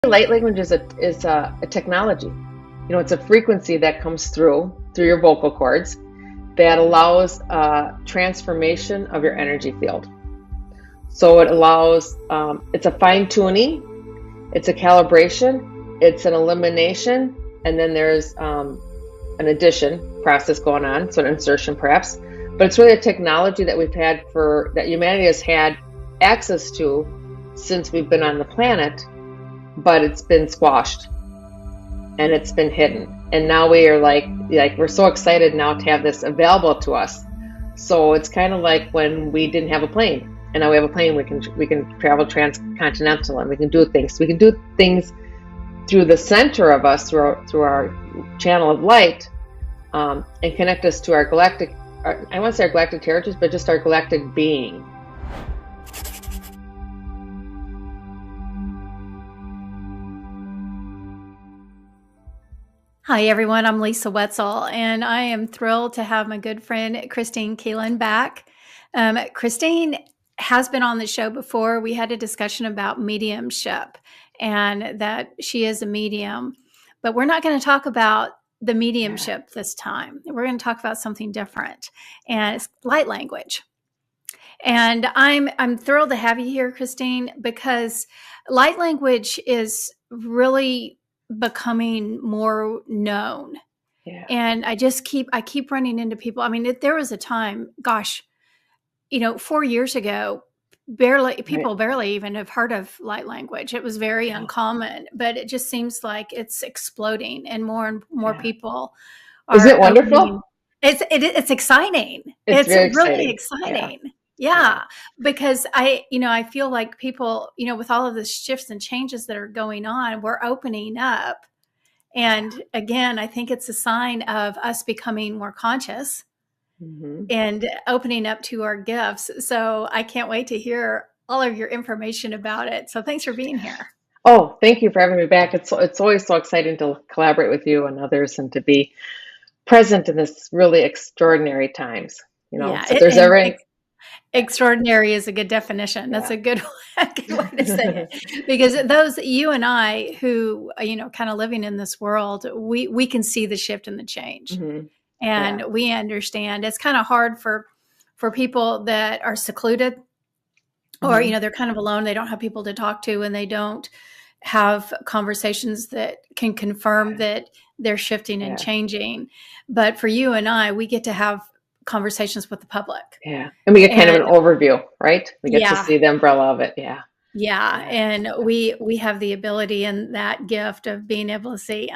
Light language is a technology. It's a frequency that comes through your vocal cords that allows transformation of your energy field. So it allows, it's a fine tuning, it's a calibration, it's an elimination, and then there's an addition process going on, so an insertion perhaps. But it's really a technology that that humanity has had access to since we've been on the planet, but it's been squashed and it's been hidden. And now we are like we're so excited now to have this available to us. So it's kind of like when we didn't have a plane, and now we have a plane. We can travel transcontinental, and we can do things. We can do things through the center of us, through our channel of light, and connect us to our galactic. I won't say our galactic heritage, but just our galactic being. Hi, everyone. I'm Lisa Wetsel, and I am thrilled to have my good friend Kristine Kieland back. Kristine has been on the show before. We had a discussion about mediumship and that she is a medium, but we're not going to talk about the mediumship this time. We're going to talk about something different, and it's light language. And I'm thrilled to have you here, Kristine, because light language is really becoming more known. Yeah. And I keep running into people. I mean, there was a time, 4 years ago, people barely even have heard of light language. It was very uncommon, but it just seems like it's exploding, and more people are. Is it wonderful? It's exciting. It's really exciting. Yeah, because I feel like people, with all of the shifts and changes that are going on, we're opening up. And again, I think it's a sign of us becoming more conscious and opening up to our gifts. So I can't wait to hear all of your information about it. So thanks for being here. Oh, thank you for having me back. It's always so exciting to collaborate with you and others, and to be present in this really extraordinary times. So there's everything. Extraordinary is a good definition. That's a good way to say it. Because you and I who, kind of living in this world, we can see the shift and the change. And we understand it's kind of hard for people that are secluded, or, they're kind of alone. They don't have people to talk to, and they don't have conversations that can confirm that they're shifting and changing. But for you and I, we get to have conversations with the public. Yeah. And we get kind of an overview, right? We get to see the umbrella of it. Yeah. Yeah. And we have the ability and that gift of being able to say,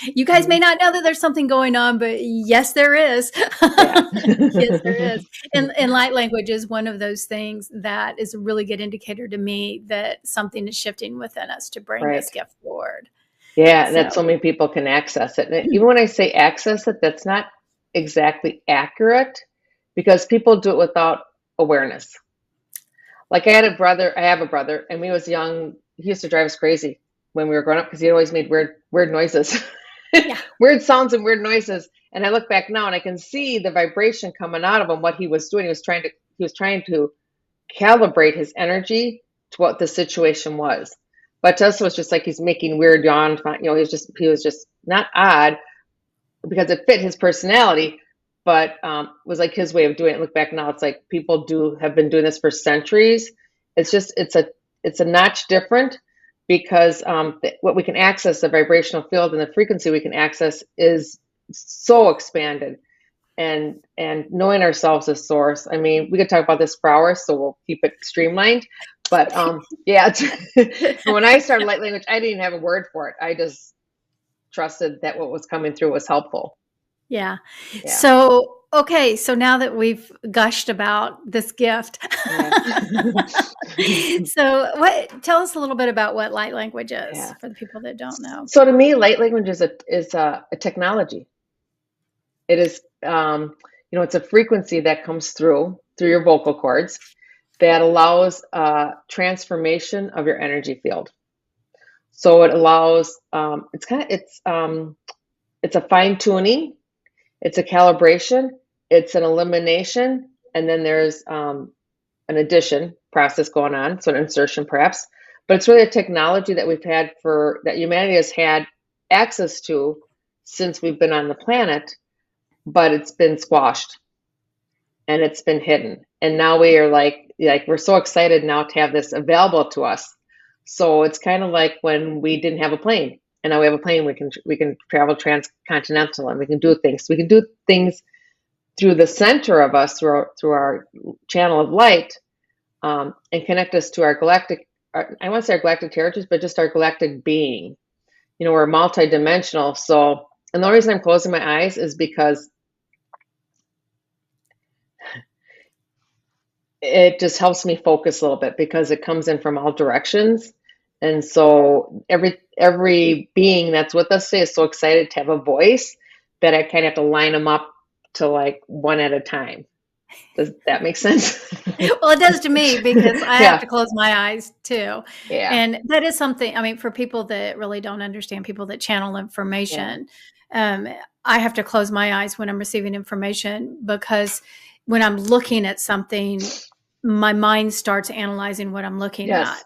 you guys may not know that there's something going on, but yes, there is. Yes, there is. And light language is one of those things that is a really good indicator to me that something is shifting within us to bring this gift forward. Yeah. And that so many people can access it. And even when I say access it, that's not exactly accurate, because people do it without awareness. Like I have a brother, and when he was young, he used to drive us crazy when we were growing up, because he always made weird noises, weird sounds and weird noises. And I look back now and I can see the vibration coming out of him, what he was doing. He was trying to calibrate his energy to what the situation was. But to us, it was just like he's making weird yawns. He was just not odd, because it fit his personality, but was like his way of doing it. Look back now, it's like people have been doing this for centuries. It's a notch different, because what we can access, the vibrational field and the frequency we can access, is so expanded. And knowing ourselves as source. I mean, we could talk about this for hours, so we'll keep it streamlined. But when I started light language, I didn't even have a word for it. I just trusted that what was coming through was helpful. Yeah. So now that we've gushed about this gift, so tell us a little bit about what light language is for the people that don't know. So to me, light language is a technology. It is, it's a frequency that comes through your vocal cords that allows transformation of your energy field. So it allows, it's a fine tuning, it's a calibration, it's an elimination, and then there's an addition process going on, so an insertion perhaps. But it's really a technology that that humanity has had access to since we've been on the planet, but it's been squashed and it's been hidden. And now we are like we're so excited now to have this available to us. So it's kind of like when we didn't have a plane, and now we have a plane. We can travel transcontinental, and we can do things. We can do things through the center of us, through our channel of light, and connect us to our galactic. I won't say our galactic heritage, but just our galactic being. You know, we're multidimensional. So, and the only reason I'm closing my eyes is because it just helps me focus a little bit, because it comes in from all directions. And so every being that's with us today is so excited to have a voice that I kind of have to line them up to like one at a time. Does that make sense? Well, it does to me, because I have to close my eyes too. Yeah. And that is something, I mean, for people that really don't understand, people that channel information, I have to close my eyes when I'm receiving information, because when I'm looking at something, my mind starts analyzing what I'm looking at.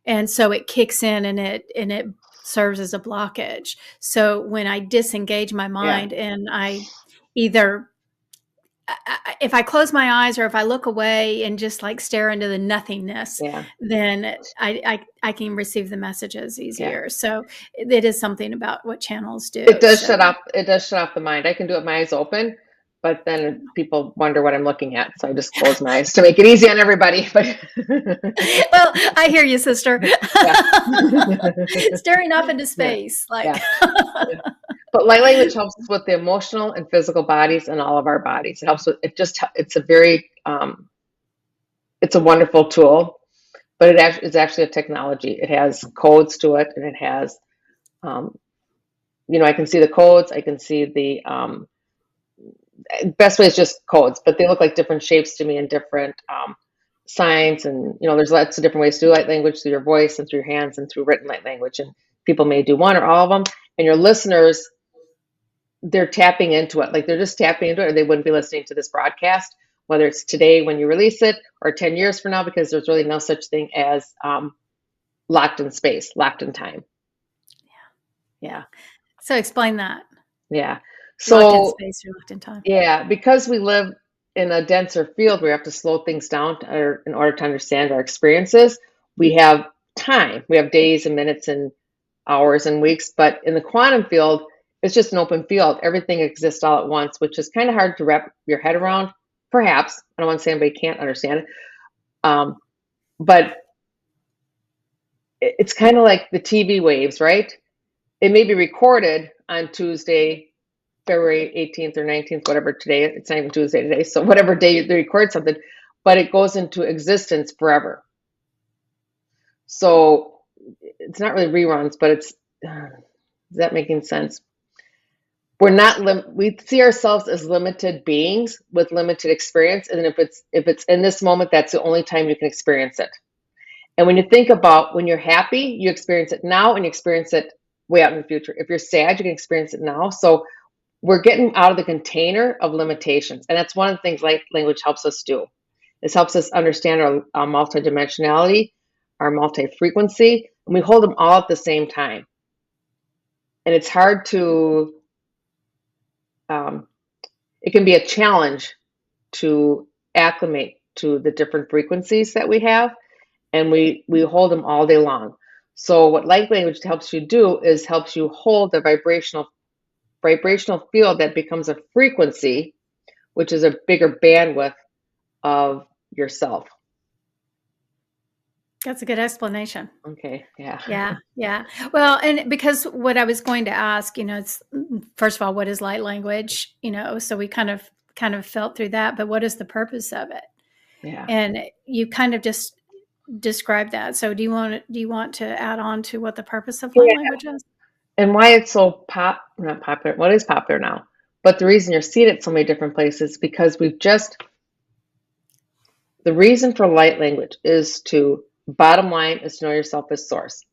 And so it kicks in, and it serves as a blockage. So when I disengage my mind, and I either, if I close my eyes or if I look away and just like stare into the nothingness, then I can receive the messages easier. So it is something about what channels do. It does shut off the mind. I can do it with my eyes open, but then people wonder what I'm looking at. So I just close my eyes to make it easy on everybody. But well, I hear you, sister. Staring off into space. But light language helps us with the emotional and physical bodies and all of our bodies. It helps with it's a very it's a wonderful tool, but it's actually a technology. It has codes to it, and it has I can see the codes. I can see the best way is just codes, but they look like different shapes to me and different signs. And there's lots of different ways to do light language, through your voice and through your hands and through written light language. And people may do one or all of them, and your listeners, they're tapping into it. Like, they're just tapping into it, or they wouldn't be listening to this broadcast, whether it's today when you release it or 10 years from now, because there's really no such thing as locked in space, locked in time. Yeah. So explain that. Yeah. So locked in space or locked in time. Yeah, because we live in a denser field, we have to slow things down in order to understand our experiences. We have time. We have days and minutes and hours and weeks. But in the quantum field, it's just an open field. Everything exists all at once, which is kind of hard to wrap your head around. Perhaps. I don't want to say anybody can't understand it. But it's kind of like the TV waves, right? It may be recorded on Tuesday, February 18th or 19th, whatever today. It's not even Tuesday today. So whatever day they record something, but it goes into existence forever. So it's not really reruns, but it's, is that making sense? We're not we see ourselves as limited beings with limited experience, and if it's in this moment, that's the only time you can experience it. And when you think about when you're happy, you experience it now, and you experience it way out in the future. If you're sad, you can experience it now. So we're getting out of the container of limitations, and that's one of the things light language helps us do. It helps us understand our multidimensionality, our multi-frequency, and we hold them all at the same time. And it's hard to. It can be a challenge to acclimate to the different frequencies that we have, and we hold them all day long. So what light language helps you do is helps you hold the vibrational field that becomes a frequency, which is a bigger bandwidth of yourself. That's a good explanation. Okay. Yeah. Yeah. Well, and because what I was going to ask, it's, first of all, what is light language? So we kind of felt through that, but what is the purpose of it? Yeah. And you kind of just described that. So do you want to add on to what the purpose of light language is? And why it's so not popular. What is popular now? But the reason you're seeing it so many different places, because the reason for light language is bottom line is to know yourself as source.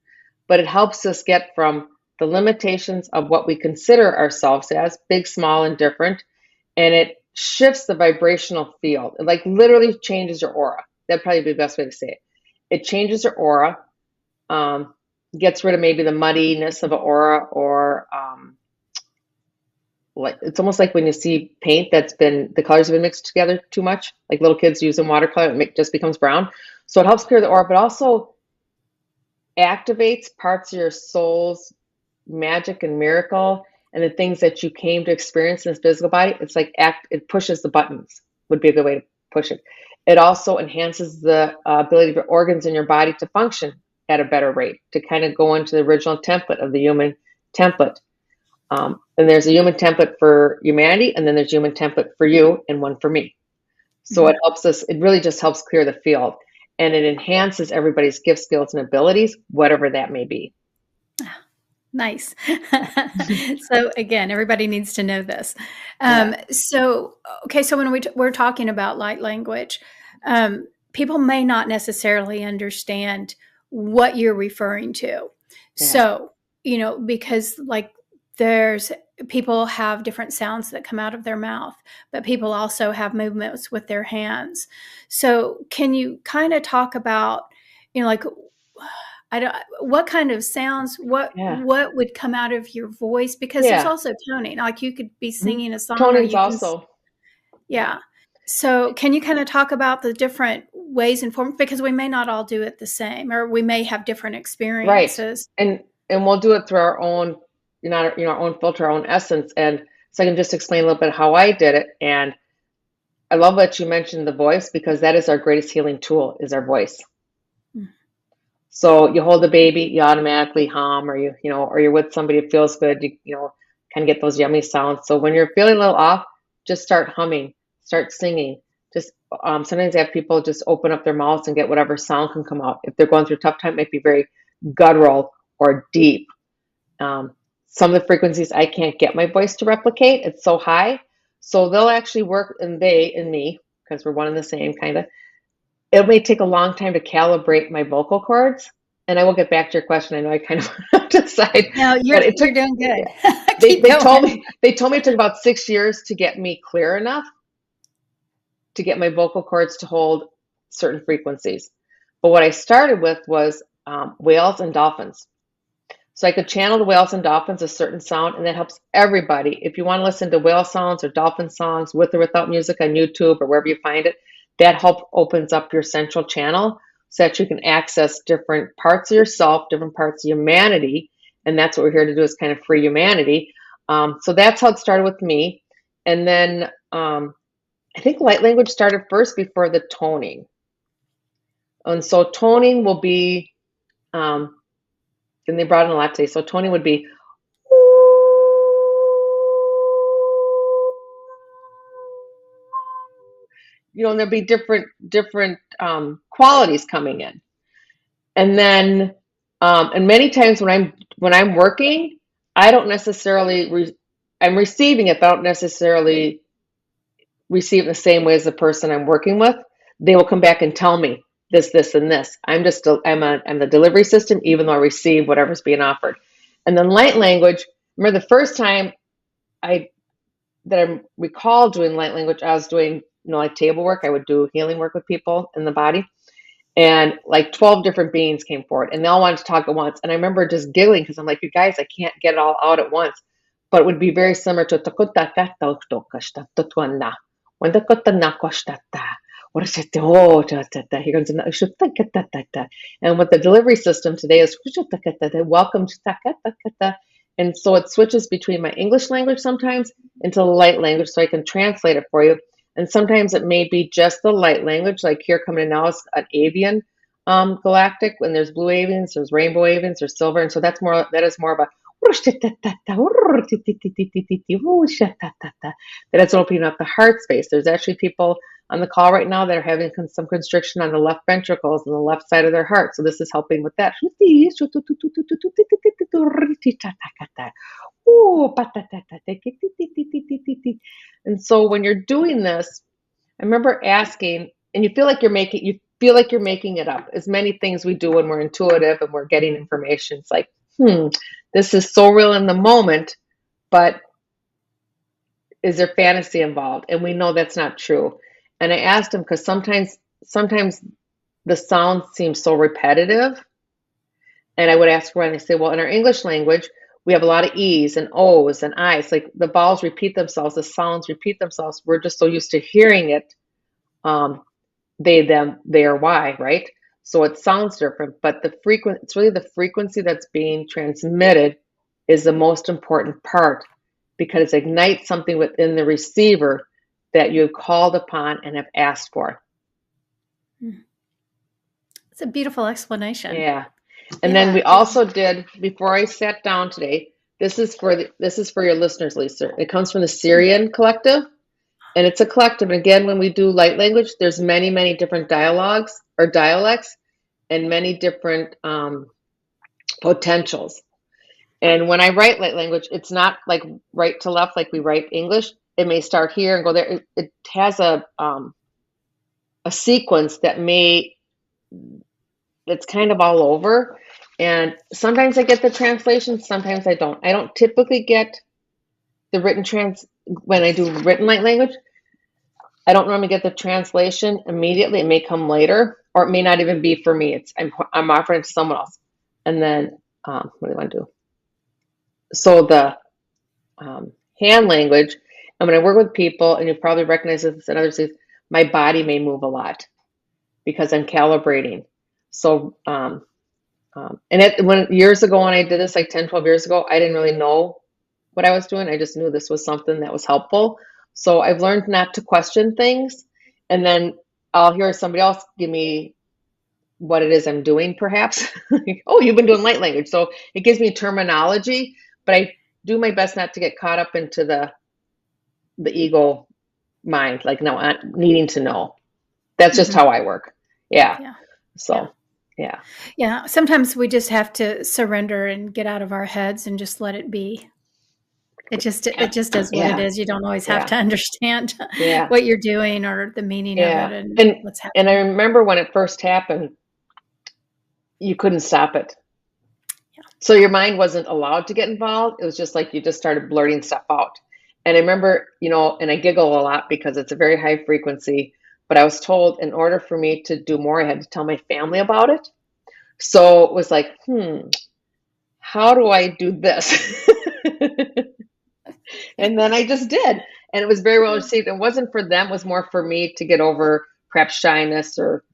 But it helps us get from the limitations of what we consider ourselves as, big, small, and different. And it shifts the vibrational field. It literally changes your aura. That'd probably be the best way to say it. It changes your aura. gets rid of maybe the muddiness of an aura, or like it's almost like when you see paint that's been, the colors have been mixed together too much, like little kids using watercolor, it just becomes brown. So it helps clear the aura, but also activates parts of your soul's magic and miracle, and the things that you came to experience in this physical body. It's like it pushes the buttons, would be a good way to push it. It also enhances the ability for organs in your body to function at a better rate, to kind of go into the original template of the human template. And there's a human template for humanity, and then there's a human template for you and one for me. So it helps us, it really just helps clear the field, and it enhances everybody's gifts, skills, and abilities, whatever that may be. Nice. So again, everybody needs to know this. So when we're talking about light language, people may not necessarily understand what you're referring to. Yeah. So, because like there's people have different sounds that come out of their mouth, but people also have movements with their hands. So can you kind of talk about, like, what kind of sounds, what would come out of your voice? Because there's also toning, like you could be singing a song. Toning's also. Yeah. So can you kind of talk about the different ways and forms, because we may not all do it the same, or we may have different experiences. Right. And we'll do it through our own, our own filter, our own essence. And so I can just explain a little bit how I did it. And I love that you mentioned the voice, because that is our greatest healing tool, is our voice. So you hold the baby, you automatically hum, or or you're with somebody, it feels good. You kind of get those yummy sounds. So when you're feeling a little off, just start humming, start singing. Just sometimes I have people just open up their mouths and get whatever sound can come out. If they're going through a tough time, it might be very guttural or deep. Some of the frequencies I can't get my voice to replicate. It's so high. So they'll actually work, and they and me, because we're one and the same kind of. It may take a long time to calibrate my vocal cords, and I will get back to your question. I know I kind of went to the side. No, you're doing good. They told me it took about 6 years to get me clear enough to get my vocal cords to hold certain frequencies. But what I started with was whales and dolphins. So I could channel the whales and dolphins, a certain sound, and that helps everybody. If you want to listen to whale sounds or dolphin songs with or without music on YouTube or wherever you find it, that opens up your central channel so that you can access different parts of yourself, different parts of humanity. And that's what we're here to do, is kind of free humanity. So that's how it started with me. And then I think light language started first before the toning. And so toning will be, and they brought in a lot today. So toning would be, there'll be different qualities coming in. And then, and many times when I'm working, I don't necessarily, I'm receiving it, but I don't necessarily receive it the same way as the person I'm working with. They will come back and tell me this, and this. I'm the delivery system, even though I receive whatever's being offered. And then light language, remember the first time I recall doing light language, I was doing, like table work. I would do healing work with people in the body, and like 12 different beings came forward, and they all wanted to talk at once. And I remember just giggling, because I'm like, you guys, I can't get it all out at once. But it would be very similar to and what the delivery system today is, welcome to. And so it switches between my English language sometimes into light language, so I can translate it for you. And sometimes it may be just the light language, like here coming in now is an avian galactic, and there's blue avians, there's rainbow avians, there's silver. And so that is more of a, that is opening up the heart space. There's actually people on the call right now that are having some constriction on the left ventricles and the left side of their heart. So this is helping with that. And so when you're doing this, I remember asking, and you feel like you're making it up. As many things we do when we're intuitive and we're getting information. It's like, this is so real in the moment, but is there fantasy involved? And we know that's not true. And I asked him, because sometimes the sound seems so repetitive And I would ask why, and they say, well, in our English language, we have a lot of E's and O's and I's. Like the vowels repeat themselves, the sounds repeat themselves. We're just so used to hearing it. They, them, their, why, right? So it sounds different, but it's really the frequency that's being transmitted is the most important part, because it ignites something within the receiver that you've called upon and have asked for. It's a beautiful explanation. Yeah. And then we also did, before I sat down today, this is for your listeners, Lisa. It comes from the Syrian Collective. And it's a collective. And again, when we do light language, there's many, many different dialogues or dialects and many different potentials. And when I write light language, it's not like right to left like we write English. It may start here and go there. It has a sequence it's kind of all over. And sometimes I get the translation, sometimes I don't. I don't typically get the written when I do written light language. I don't normally get the translation immediately. It may come later, or it may not even be for me. I'm offering it to someone else. And then, what do I want to do? So the hand language, and when I work with people, and you probably recognize this in other cities, my body may move a lot because I'm calibrating. So, years ago when I did this, like 10, 12 years ago, I didn't really know what I was doing. I just knew this was something that was helpful. So I've learned not to question things, and then I'll hear somebody else give me what it is I'm doing, perhaps. Oh, you've been doing light language. So it gives me terminology, but I do my best not to get caught up into the ego mind, like no, needing to know. That's just how I work. Yeah. So, yeah. Yeah. Sometimes we just have to surrender and get out of our heads and just let it be. It just is what it is. You don't always have to understand what you're doing or the meaning of it and what's happening. And I remember when it first happened, you couldn't stop it. Yeah. So your mind wasn't allowed to get involved. It was just like you just started blurting stuff out. And I remember, and I giggle a lot because it's a very high frequency, but I was told in order for me to do more, I had to tell my family about it. So it was like, how do I do this? And then I just did. And it was very well received. It wasn't for them. It was more for me to get over perhaps shyness or,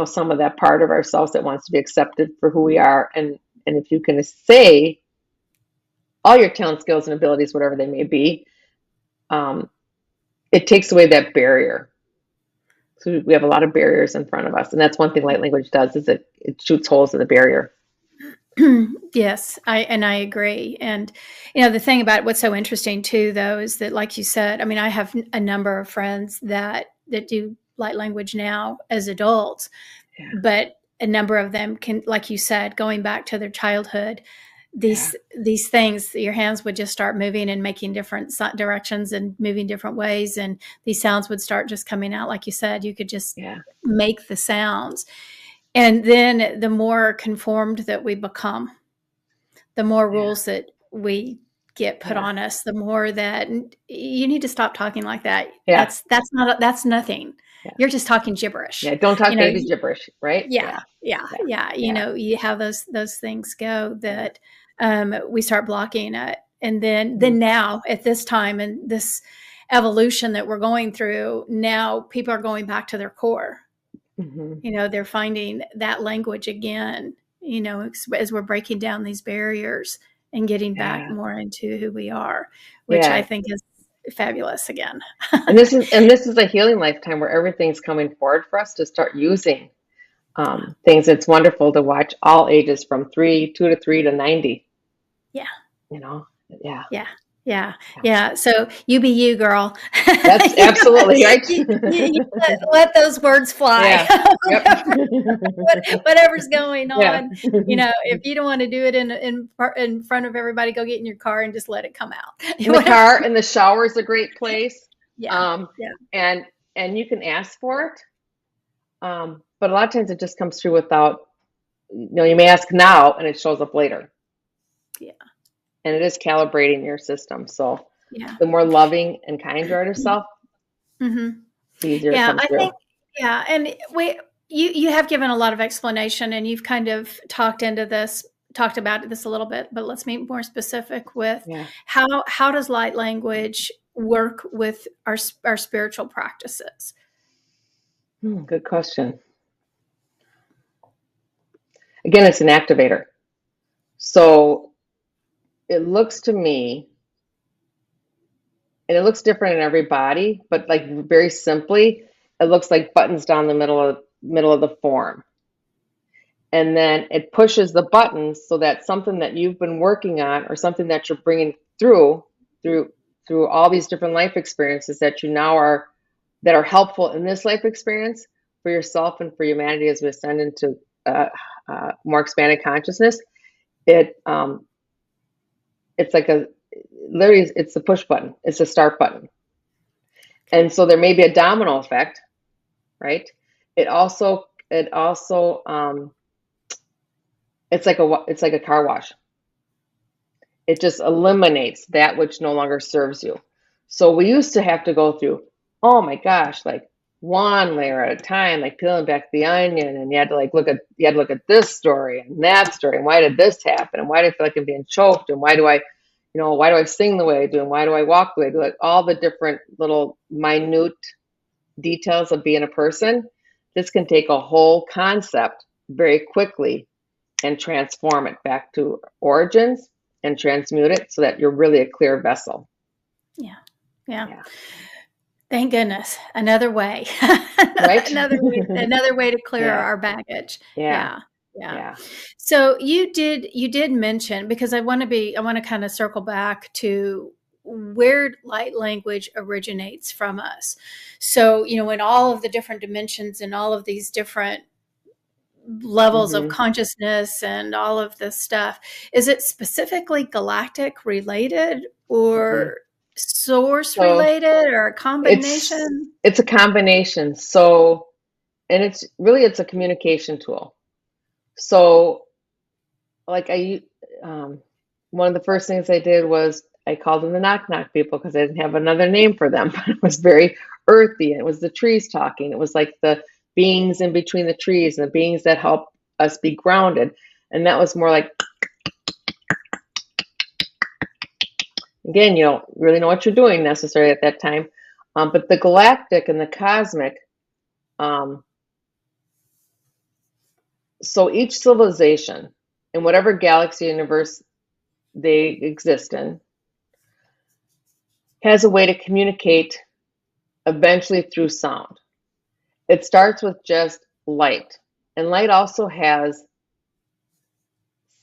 some of that part of ourselves that wants to be accepted for who we are. And if you can say all your talent, skills, and abilities, whatever they may be, it takes away that barrier. So we have a lot of barriers in front of us. And that's one thing light language does, is it shoots holes in the barrier. Yes, I agree. And, the thing about what's so interesting too, though, is that, like you said, I mean, I have a number of friends that do light language now as adults, but a number of them can, like you said, going back to their childhood, these things, your hands would just start moving and making different directions and moving different ways. And these sounds would start just coming out. Like you said, you could just make the sounds. And then the more conformed that we become, the more rules that we get put on us, the more that you need to stop talking like that. Yeah. That's nothing. Yeah. You're just talking gibberish. Yeah. Don't talk baby gibberish, right? Yeah. You have those things go that we start blocking it. And then now at this time and this evolution that we're going through, now people are going back to their core. Mm-hmm. They're finding that language again, as we're breaking down these barriers and getting back more into who we are, which I think is fabulous again. and this is a healing lifetime where everything's coming forward for us to start using things. It's wonderful to watch all ages from 2 to 3 to 90. Yeah. Yeah. So you be you, girl. That's absolutely right. You let those words fly. Yeah. Whatever's going on. If you don't want to do it in front of everybody, go get in your car and just let it come out. In the car, and the shower is a great place. And you can ask for it. But a lot of times it just comes through without, you may ask now and it shows up later. Yeah. And it is calibrating your system. So the more loving and kind you are to yourself, the easier it comes through. And you have given a lot of explanation, and you've kind of talked into this talked about this a little bit, but let's be more specific with Yeah. how does light language work with our spiritual practices? Good question. Again, it's an activator. So it looks to me, and it looks different in every body, but like very simply, it looks like buttons down the middle of the form. And then it pushes the buttons so that something that you've been working on, or something that you're bringing through all these different life experiences that you now are, that are helpful in this life experience for yourself and for humanity as we ascend into more expanded consciousness. It's like literally, it's the push button. It's a start button. And so there may be a domino effect, right? It also it's like a car wash. It just eliminates that which no longer serves you. So we used to have to go through, oh my gosh, like one layer at a time, like peeling back the onion, and you had to look at this story and that story, and why did this happen, and why do I feel like I'm being choked, and why do I sing the way I do, and why do I walk the way I do, like all the different little minute details of being a person. This can take a whole concept very quickly and transform it back to origins and transmute it so that you're really a clear vessel. Yeah. Thank goodness. Another way. Right? another way to clear our baggage. Yeah. So you did mention, because I want to kind of circle back to where light language originates from us. So, in all of the different dimensions and all of these different levels of consciousness and all of this stuff, is it specifically galactic related, or source related, or a combination? It's a combination. So, and it's a communication tool. So like one of the first things I did was I called them the knock knock people, because I didn't have another name for them. It was very earthy. It was the trees talking. It was like the beings in between the trees and the beings that help us be grounded. And that was more like, again, you don't really know what you're doing necessarily at that time. But the galactic and the cosmic, so each civilization in whatever galaxy universe they exist in has a way to communicate eventually through sound. It starts with just light, and light also has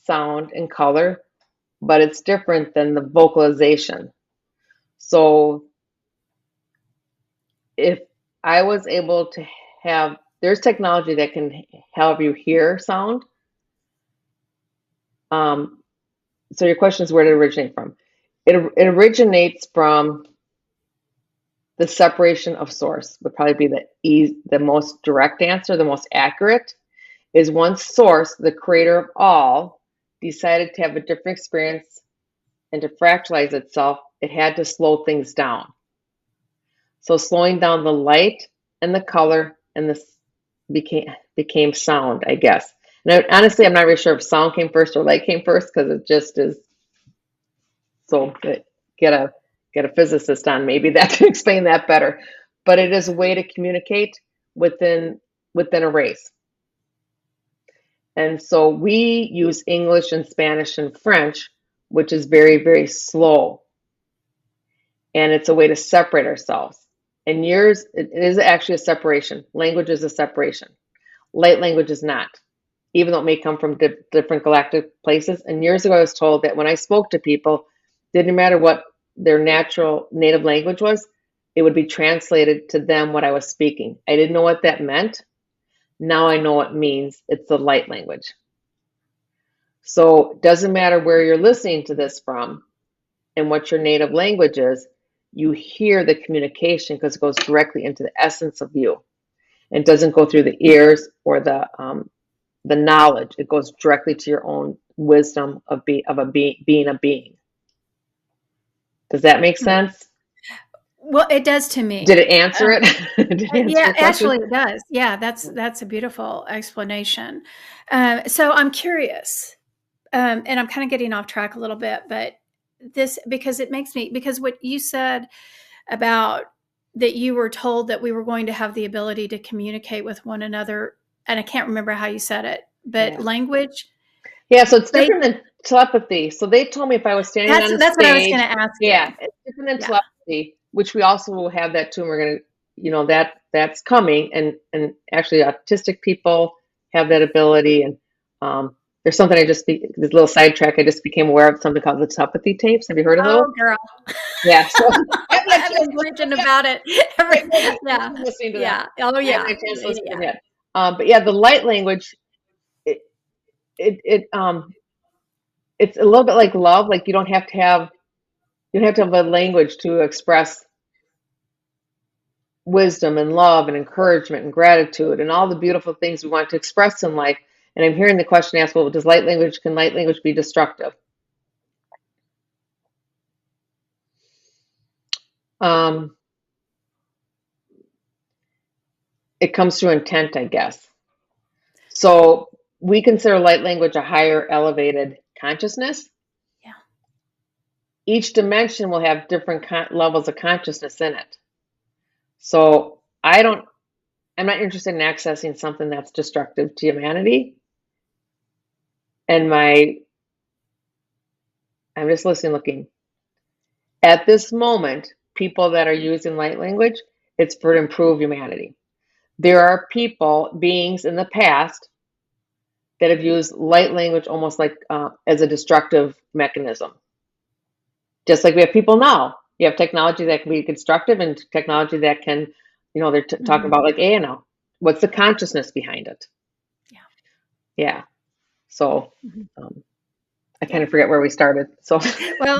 sound and color, but it's different than the vocalization. So if I was able to have, there's technology that can help you hear sound. So your question is, where did it originate from? It originates from the separation of source, would probably be the most direct answer, the most accurate, is once source, the creator of all, decided to have a different experience and to fractalize itself, it had to slow things down. So slowing down the light and the color and this became sound, I guess. And honestly, I'm not really sure if sound came first or light came first, because it just is. So get a physicist on maybe that to explain that better. But it is a way to communicate within a race. And so we use English and Spanish and French, which is very, very slow. And it's a way to separate ourselves. And yours, it is actually a separation. Language is a separation. Light language is not, even though it may come from different galactic places. And years ago, I was told that when I spoke to people, didn't matter what their natural native language was, it would be translated to them what I was speaking. I didn't know what that meant. Now I know what it means. It's the light language. So it doesn't matter where you're listening to this from and what your native language is, you hear the communication because it goes directly into the essence of you. It doesn't go through the ears or the knowledge. It goes directly to your own wisdom of being a being. Does that make sense? Well, it does to me. Did it answer it? Yeah, actually it does. Yeah, that's a beautiful explanation. So I'm curious, and I'm kind of getting off track a little bit, but this, because what you said about that you were told that we were going to have the ability to communicate with one another, and I can't remember how you said it, but language. Yeah, so it's different than telepathy. So they told me if I was standing on a That's what I was going stage, to ask you. it's different than telepathy, which we also will have that too. And we're going to, that's coming. And actually autistic people have that ability. And there's something this little sidetrack, I just became aware of something called the telepathy tapes. Have you heard of those? Oh, girl. Yeah. So I've been preaching about it. Listening to that. Oh, yeah. But yeah, the light language, it's a little bit like love. Like you don't have to have a language to express wisdom and love and encouragement and gratitude and all the beautiful things we want to express in life. And I'm hearing the question asked, well, can light language be destructive? It comes through intent, I guess. So we consider light language a higher elevated consciousness. Yeah. Each dimension will have different levels of consciousness in it. So I'm not interested in accessing something that's destructive to humanity. And I'm just looking. At this moment, people that are using light language, it's for to improve humanity. There are beings in the past that have used light language almost like as a destructive mechanism. Just like we have people now. You have technology that can be constructive and technology that can, they're talking about like AI now. What's the consciousness behind it? Yeah. Yeah. So I kind of forget where we started. So well,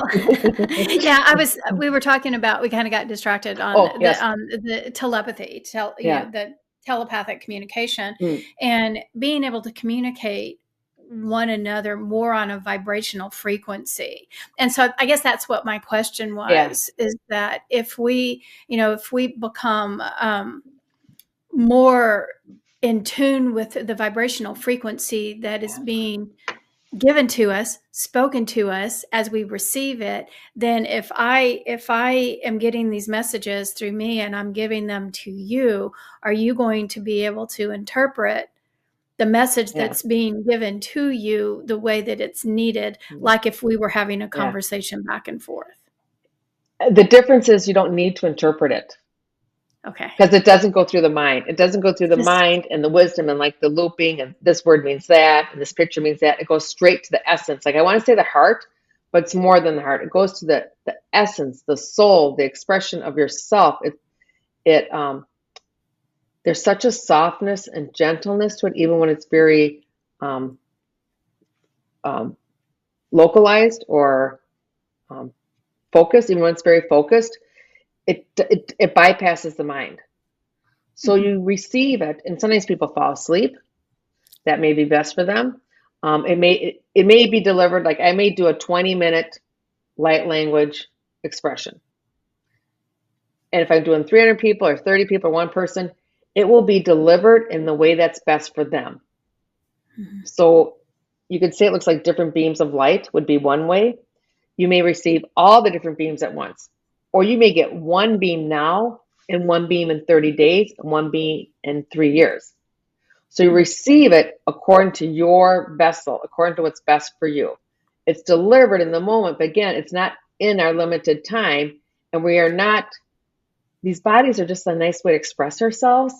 yeah, we were talking about, we kind of got distracted on the telepathy, the telepathic communication and being able to communicate one another more on a vibrational frequency. And so I guess that's what my question was, is that if we become more in tune with the vibrational frequency that is being given to us, spoken to us as we receive it, then if I am getting these messages through me and I'm giving them to you, are you going to be able to interpret the message that's being given to you the way that it's needed, like if we were having a conversation back and forth? The difference is you don't need to interpret it. Okay. Because it doesn't go through the mind. It doesn't go through the mind and the wisdom and like the looping and this word means that and this picture means that. It goes straight to the essence. Like I want to say the heart, but it's more than the heart. It goes to the essence, the soul, the expression of yourself. There's such a softness and gentleness to it, even when it's very localized or focused. Even when it's very focused, it bypasses the mind. So you receive it, and sometimes people fall asleep. That may be best for them. It may be delivered, like I may do a 20-minute light language expression. And if I'm doing 300 people or 30 people or one person, it will be delivered in the way that's best for them. So you could say it looks like different beams of light would be one way. You may receive all the different beams at once. Or you may get one beam now and one beam in 30 days and one beam in 3 years. So you receive it according to your vessel, according to what's best for you. It's delivered in the moment, but again, it's not in our limited time. And these bodies are just a nice way to express ourselves.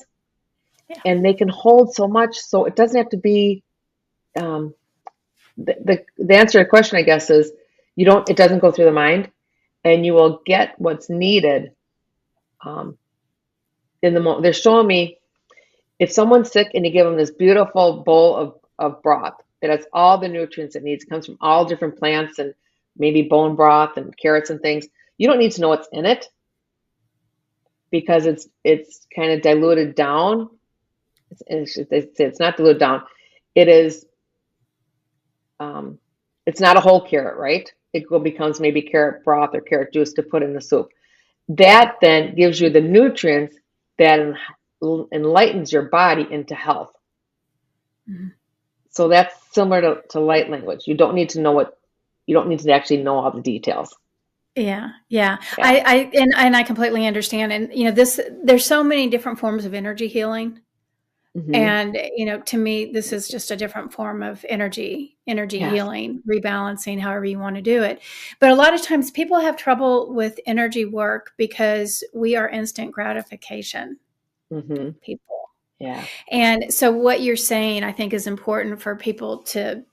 Yeah. And they can hold so much. So it doesn't have to be, the answer to the question, I guess, is it doesn't go through the mind. And you will get what's needed in the moment. They're showing me if someone's sick and you give them this beautiful bowl of broth that has all the nutrients it needs. It comes from all different plants and maybe bone broth and carrots and things. You don't need to know what's in it because it's kind of diluted down. It's not diluted down. It is. It's not a whole carrot, right? It becomes maybe carrot broth or carrot juice to put in the soup. That then gives you the nutrients that enlightens your body into health. So that's similar to light language. You don't need to actually know all the details. Yeah. Yeah. Yeah. I completely understand. And, there's so many different forms of energy healing. Mm-hmm. And, to me, this is just a different form of energy Yes. healing, rebalancing, however you want to do it. But a lot of times people have trouble with energy work because we are instant gratification Mm-hmm. people. Yeah. And so what you're saying, I think, is important for people to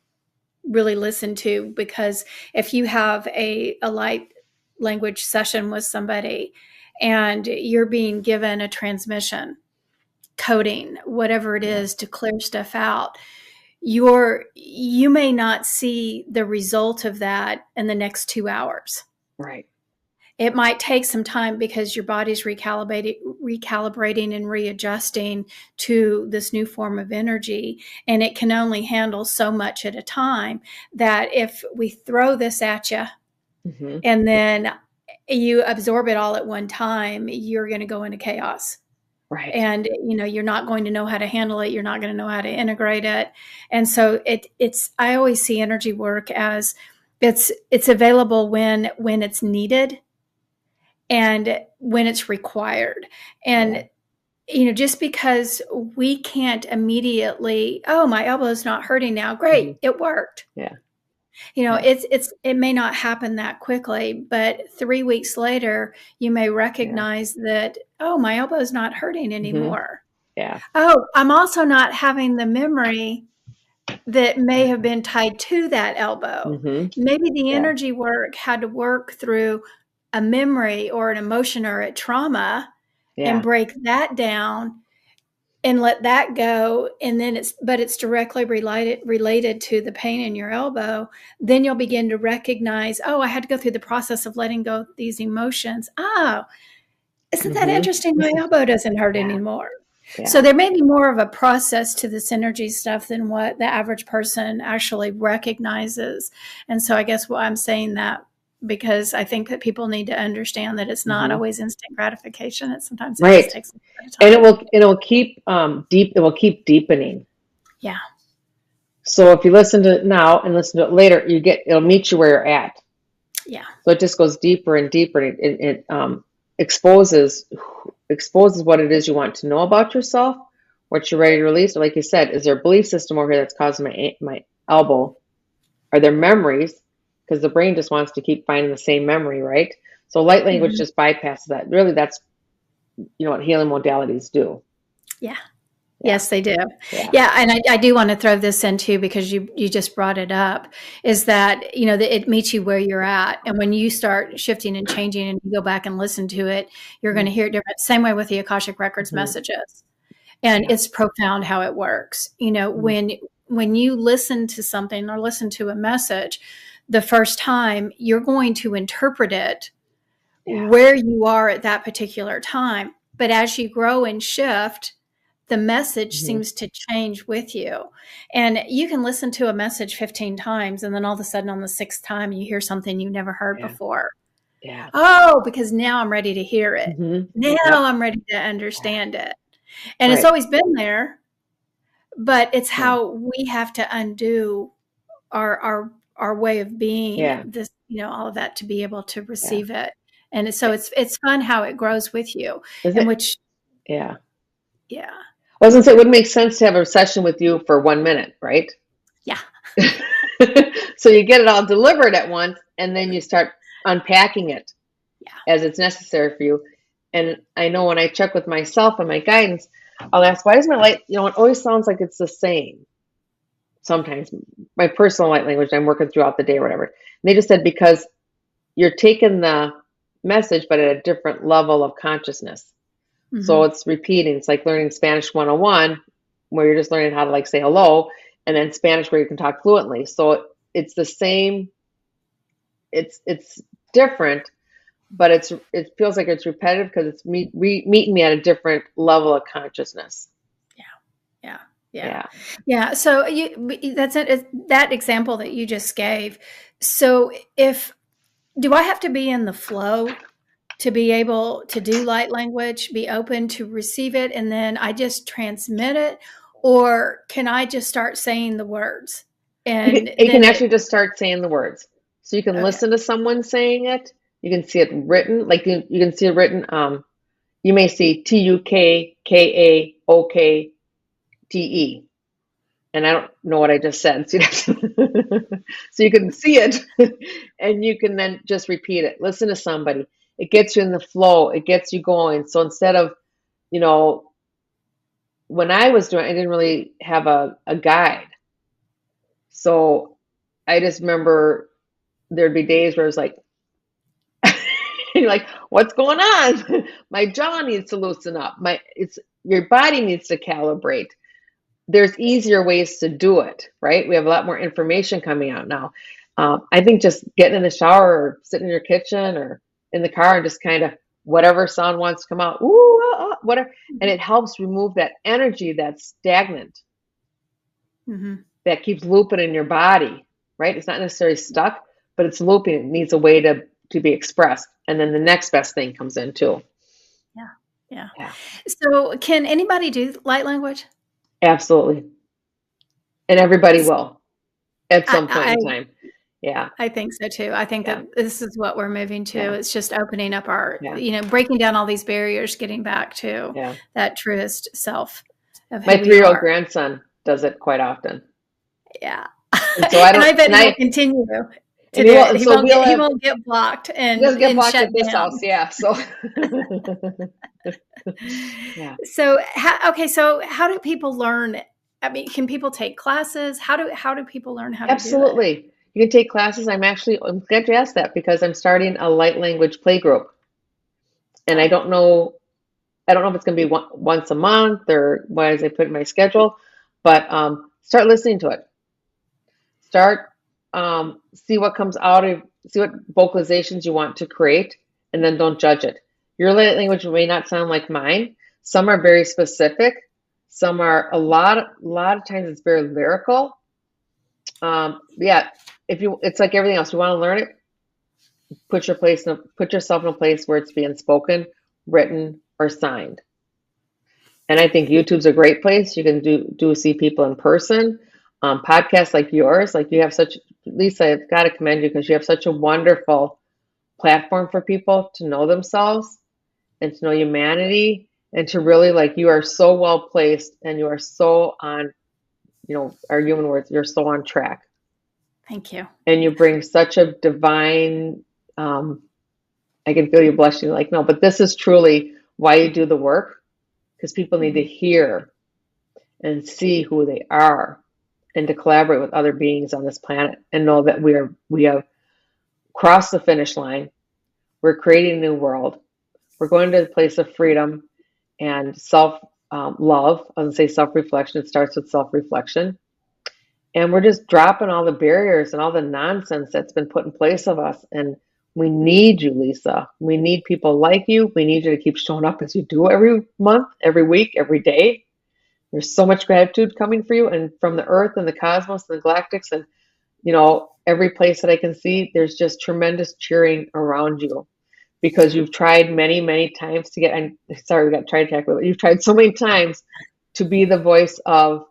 really listen to, because if you have a light language session with somebody and you're being given a transmission, coding, whatever it is, to clear stuff out, you may not see the result of that in the next 2 hours. Right. It might take some time because your body's recalibrating and readjusting to this new form of energy. And it can only handle so much at a time, that if we throw this at you Mm-hmm. and then you absorb it all at one time, you're going to go into chaos. Right. And, you're not going to know how to handle it. You're not going to know how to integrate it. And so I always see energy work as it's available when it's needed and when it's required. And, just because we can't immediately, oh, my elbow's not hurting now. Great. Mm-hmm. It worked. Yeah. It may not happen that quickly, but 3 weeks later, you may recognize that, oh, my elbow is not hurting anymore. Yeah. Oh, I'm also not having the memory that may have been tied to that elbow. Mm-hmm. Maybe the Yeah. energy work had to work through a memory or an emotion or a trauma and break that down and let that go. And then it's directly related to the pain in your elbow. Then you'll begin to recognize, oh, I had to go through the process of letting go of these emotions. Oh, isn't that interesting? My elbow doesn't hurt anymore. Yeah. So there may be more of a process to this energy stuff than what the average person actually recognizes. And so I guess why I'm saying that, because I think that people need to understand that it's not always instant gratification. It sometimes it just takes a bit of time. And it will keep it will keep deepening. Yeah. So if you listen to it now and listen to it later, it'll meet you where you're at. Yeah. So it just goes deeper and deeper. It exposes what it is you want to know about yourself, what you're ready to release. Or like you said, is there a belief system over here that's causing my elbow? Are there memories? Because the brain just wants to keep finding the same memory, right? So light language just bypasses that. Really, that's what healing modalities do. Yeah. Yes, they do. Yeah. And I do want to throw this in too, because you just brought it up, is that, that it meets you where you're at. And when you start shifting and changing and you go back and listen to it, you're going to hear it different. Same way with the Akashic Records messages. And it's profound how it works. When you listen to something or listen to a message the first time, you're going to interpret it where you are at that particular time. But as you grow and shift, the message seems to change with you. And you can listen to a message 15 times, and then all of a sudden on the 6th time, you hear something you never heard before. Yeah. Oh, because now I'm ready to hear it. Now I'm ready to understand it. And it's always been there, but it's how we have to undo our way of being, this, all of that, to be able to receive it. And so it's fun how it grows with you. Yeah. I was going to say, it would make sense to have a session with you for 1 minute, right? Yeah. So you get it all delivered at once, and then you start unpacking it as it's necessary for you. And I know when I check with myself and my guidance, I'll ask, why does my light, it always sounds like it's the same. Sometimes my personal light language, I'm working throughout the day or whatever. And they just said, because you're taking the message, but at a different level of consciousness. So it's repeating. It's like learning Spanish 101, where you're just learning how to say hello, and then Spanish where you can talk fluently. So it's the same. It's different, but it feels like it's repetitive because it's meeting me at a different level of consciousness. Yeah. So that's it. That example that you just gave. So do I have to be in the flow to be able to do light language, be open to receive it, and then I just transmit it? Or can I just start saying the words? And You can then actually just start saying the words. So you can okay. listen to someone saying it. You can see it written, like you can see it written. You may see TUKKAOKTE, and I don't know what I just said. So you can see it, and you can then just repeat it. Listen to somebody. It gets you in the flow. It gets you going. So instead of, when I was doing, I didn't really have a guide. So I just remember there'd be days where it was like, you're like, what's going on? My jaw needs to loosen up. Your body needs to calibrate. There's easier ways to do it, right? We have a lot more information coming out now. I think just getting in the shower or sitting in your kitchen or in the car and just kind of whatever sound wants to come out, whatever, and it helps remove that energy that's stagnant, that keeps looping in your body, right? It's not necessarily stuck, but it's looping. It needs a way to be expressed, and then the next best thing comes in too. Yeah. So can anybody do light language? Absolutely. And everybody will at some point in time. Yeah. I think so too. I think that this is what we're moving to. It's just opening up our, breaking down all these barriers, getting back to that truest self of who my 3-year-old are. grandson does it quite often. Yeah. And so I don't, and I bet he'll continue to do it. He won't get blocked and he doesn't get blocked shut at this down. house. Yeah. So So how do people learn? I mean, can people take classes? How do people learn how to do it? Absolutely. You can take classes. I'm glad you asked that because I'm starting a light language play group. And I don't know if it's going to be once a month or what as I put in my schedule, but start listening to it. Start, see what comes out of, see what vocalizations you want to create, and then don't judge it. Your light language may not sound like mine. Some are very specific. Some are a lot of times it's very lyrical. It's like everything else. You want to learn it, put yourself in a place where it's being spoken, written, or signed. And I think YouTube's a great place. You can do see people in person. Podcasts like yours, like you have Lisa, I've got to commend you because you have such a wonderful platform for people to know themselves and to know humanity and to really you are so well placed and you are so on, our human words, you're so on track. Thank you. And you bring such a divine, I can feel you blushing no, but this is truly why you do the work, because people need to hear and see who they are and to collaborate with other beings on this planet and know that we have crossed the finish line. We're creating a new world. We're going to the place of freedom and self love. I was going to say self-reflection. It starts with self-reflection. And we're just dropping all the barriers and all the nonsense that's been put in place of us. And we need you, Lisa. We need people like you. We need you to keep showing up as you do every month, every week, every day. There's so much gratitude coming for you and from the earth and the cosmos and the galactics and, every place that I can see, there's just tremendous cheering around you because you've tried many, many times to get, I'm sorry, we got tried to tackle it, but you've tried so many times to be the voice of,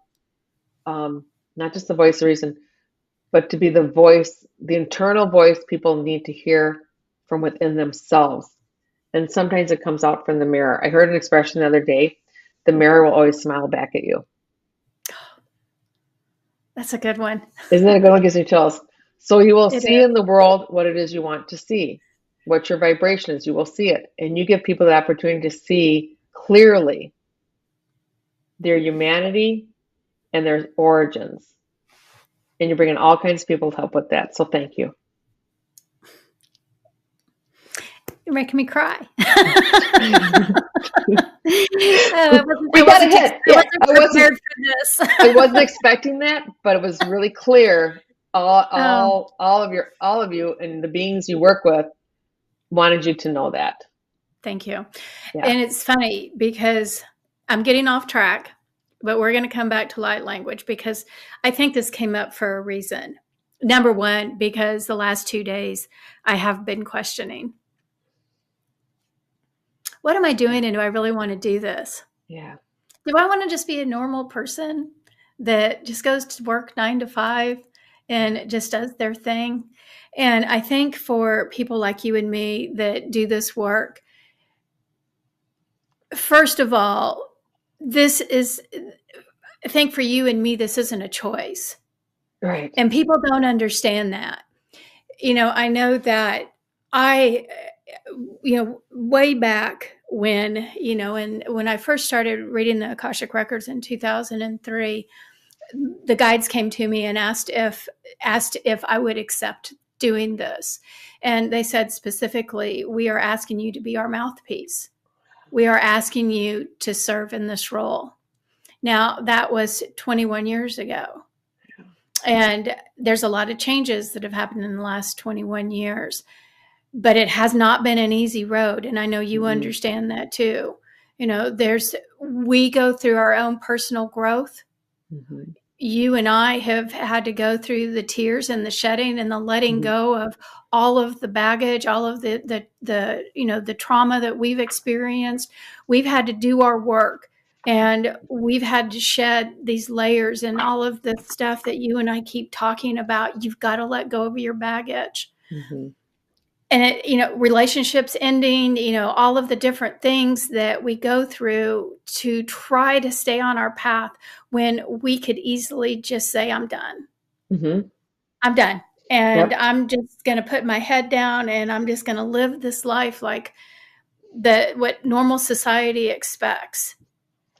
not just the voice of reason, but to be the voice, the internal voice people need to hear from within themselves. And sometimes it comes out from the mirror. I heard an expression the other day, the mirror will always smile back at you. That's a good one. Isn't that a good one? Gives me chills. So you will see in the world what it is you want to see, what your vibration is. You will see it. And you give people the opportunity to see clearly their humanity and their origins. And you're bringing all kinds of people to help with that. So thank you. You're making me cry. We got a hit. I wasn't prepared for this. I wasn't expecting that, but it was really clear. All of you and the beings you work with wanted you to know that. Thank you. Yeah. And it's funny because I'm getting off track, but we're going to come back to light language because I think this came up for a reason. Number one, because the last 2 days I have been questioning. What am I doing and do I really want to do this? Yeah. Do I want to just be a normal person that just goes to work 9 to 5 and just does their thing. And I think for people like you and me that do this work, first of all, I think for you and me, this isn't a choice. Right. And people don't understand that. I know that way back when, and when I first started reading the Akashic Records in 2003, the guides came to me and asked if I would accept doing this. And they said specifically, we are asking you to be our mouthpiece. We are asking you to serve in this role. Now, that was 21 years ago. And there's a lot of changes that have happened in the last 21 years. But it has not been an easy road. And I know you understand that too. We go through our own personal growth. Mm-hmm. You and I have had to go through the tears and the shedding and the letting go of all of the baggage, all of the trauma that we've experienced. We've had to do our work, and we've had to shed these layers and all of the stuff that you and I keep talking about. You've got to let go of your baggage. Mm-hmm. And relationships ending, all of the different things that we go through to try to stay on our path when we could easily just say, I'm done. Mm-hmm. I'm done. And I'm just going to put my head down and I'm just going to live this life like what normal society expects.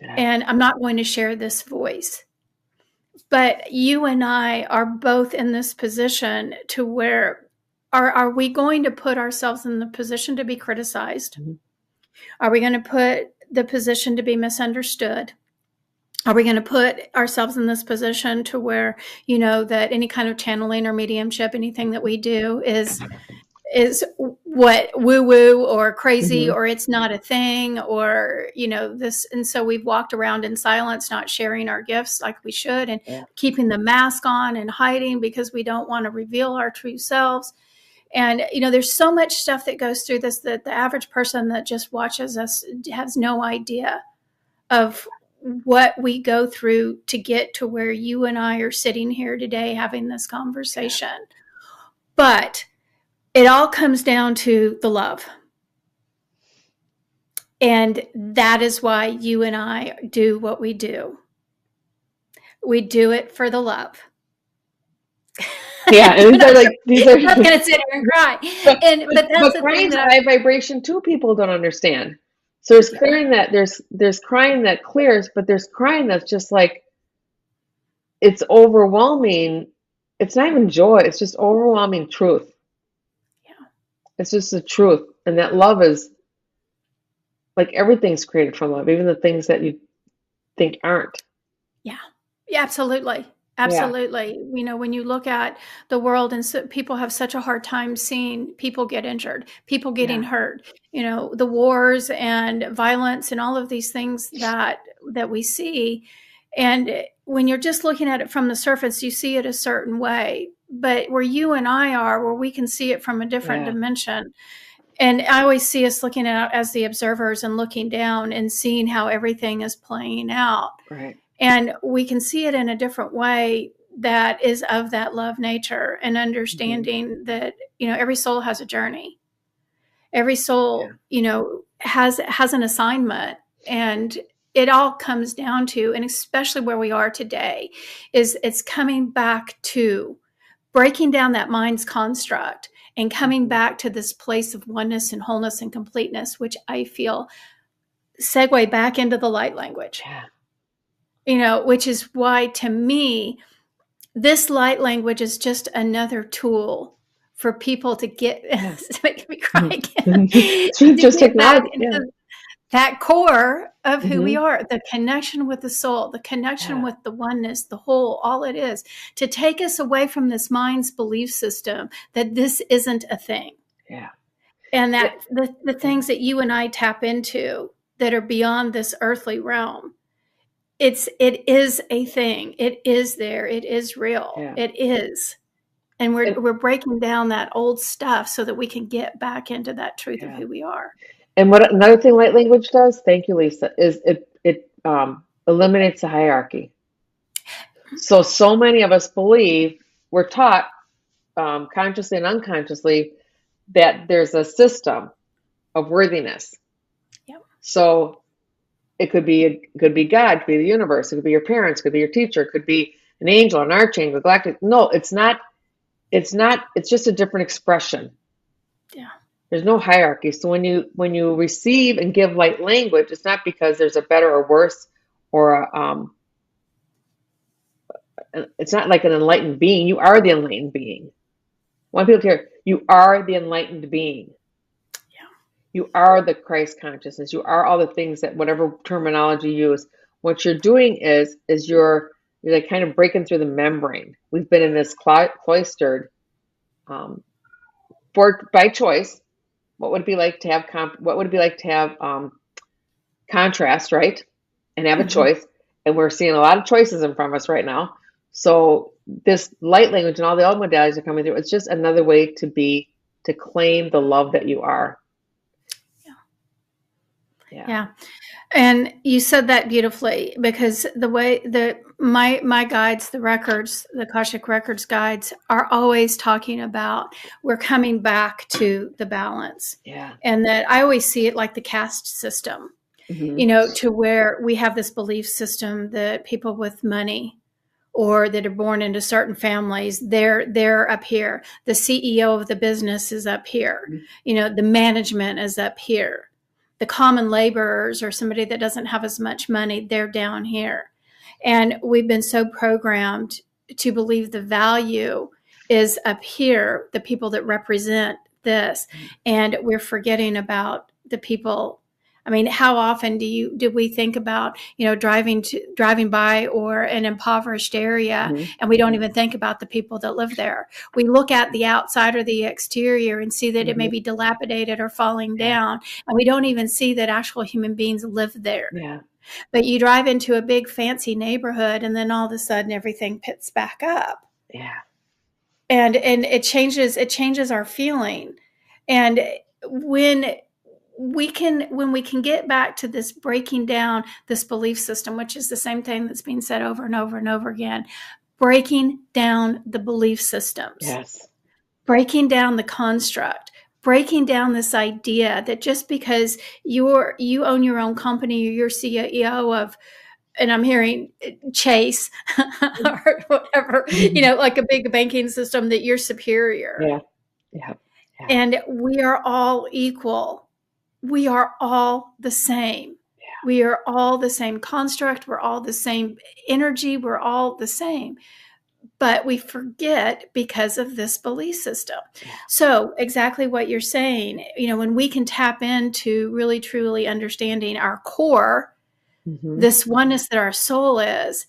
Yeah. And I'm not going to share this voice. But you and I are both in this position to where are we going to put ourselves in the position to be criticized? Mm-hmm. Are we going to put the position to be misunderstood? Are we going to put ourselves in this position to where, that any kind of channeling or mediumship, anything that we do is what woo-woo or crazy, or it's not a thing, or, this. And so we've walked around in silence, not sharing our gifts like we should, and keeping the mask on and hiding because we don't want to reveal our true selves. And, there's so much stuff that goes through this that the average person that just watches us has no idea of what we go through to get to where you and I are sitting here today having this conversation. But it all comes down to the love. And that is why you and I do what we do. We do it for the love. Yeah, and these are not going to sit here and cry. But crying's high vibration too. People don't understand. So there's crying there's crying that clears, but there's crying that's just like, it's overwhelming. It's not even joy. It's just overwhelming truth. Yeah, it's just the truth, and that love is like everything's created from love, even the things that you think aren't. Yeah, absolutely. Absolutely. Yeah. When you look at the world, and so people have such a hard time seeing people get injured, people getting hurt, the wars and violence and all of these things that we see. And when you're just looking at it from the surface, you see it a certain way. But where you and I are, where we can see it from a different dimension. And I always see us looking out as the observers and looking down and seeing how everything is playing out. Right. And we can see it in a different way that is of that love nature, and understanding that, every soul has a journey. Every soul, has an assignment, and it all comes down to, and especially where we are today, is it's coming back to breaking down that mind's construct and coming back to this place of oneness and wholeness and completeness, which I feel segue back into the light language. Yeah. Which is why, to me, this light language is just another tool for people to get, make me cry again, to just get back into that core of who we are, the connection with the soul, the connection with the oneness, the whole, all it is, to take us away from this mind's belief system that this isn't a thing. Yeah. And that the things that you and I tap into that are beyond this earthly realm, it is a thing. It is there. It is real. Yeah. It is. And we're breaking down that old stuff so that we can get back into that truth of who we are. And what another thing light language does, thank you, Lisa, is it eliminates the hierarchy. So many of us believe we're taught consciously and unconsciously that there's a system of worthiness. Yep. So it could be God, could be the universe, it could be your parents, could be your teacher, it could be an angel, an archangel, galactic. No, it's not. It's just a different expression. Yeah. There's no hierarchy. So when you receive and give light language, it's not because there's a better or worse, or it's not like an enlightened being. You are the enlightened being. I want people to hear, you are the enlightened being. Yeah. You are the Christ consciousness. You are all the things that, whatever terminology you use. What you're doing is you're like kind of breaking through the membrane. We've been in this cloistered by choice. What would it be like to have contrast, right? And have a choice. And we're seeing a lot of choices in front of us right now. So this light language and all the other modalities are coming through. It's just another way to claim the love that you are. Yeah. And you said that beautifully, because the way my guides, the Akashic Records guides, are always talking about we're coming back to the balance. Yeah. And that I always see it like the caste system, to where we have this belief system that people with money or that are born into certain families, they're up here. The CEO of the business is up here. The management is up here. The common laborers, or somebody that doesn't have as much money, they're down here. And we've been so programmed to believe the value is up here, the people that represent this. And we're forgetting about the people. I mean, how often do we think about, driving by or an impoverished area, and we don't even think about the people that live there. We look at the outside or the exterior and see that it may be dilapidated or falling down, and we don't even see that actual human beings live there. Yeah. But you drive into a big fancy neighborhood, and then all of a sudden everything pits back up. Yeah. And it changes our feeling. And when we can get back to this breaking down this belief system, which is the same thing that's being said over and over and over again, breaking down the belief systems, Yes, breaking down the construct, breaking down this idea that just because you own your own company, or you're CEO of, and I'm hearing Chase or whatever, like a big banking system, that you're superior. Yeah. And we are all equal. We are all the same. Yeah. We are all the same construct. We're all the same energy. We're all the same. But we forget because of this belief system. Yeah. So exactly what you're saying, when we can tap into really, truly understanding our core, this oneness that our soul is,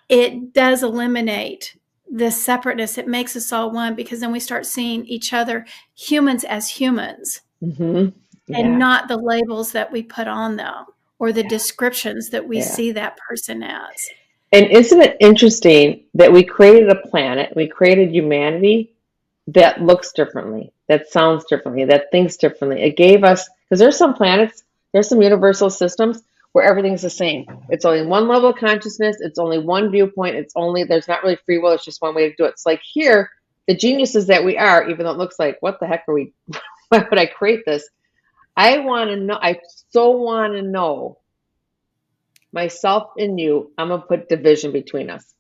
it does eliminate this separateness. It makes us all one, because then we start seeing each other, humans, as humans. And not the labels that we put on them, or the descriptions that we see that person as. And isn't it interesting that we created a planet, we created humanity that looks differently, that sounds differently, that thinks differently. It gave us, because there's some planets, there's some universal systems where everything's the same. It's only one level of consciousness. It's only one viewpoint. There's not really free will. It's just one way to do it. It's like here, the geniuses that we are, even though it looks like, what the heck are we, why would I create this? I so want to know myself and you. I'm going to put division between us,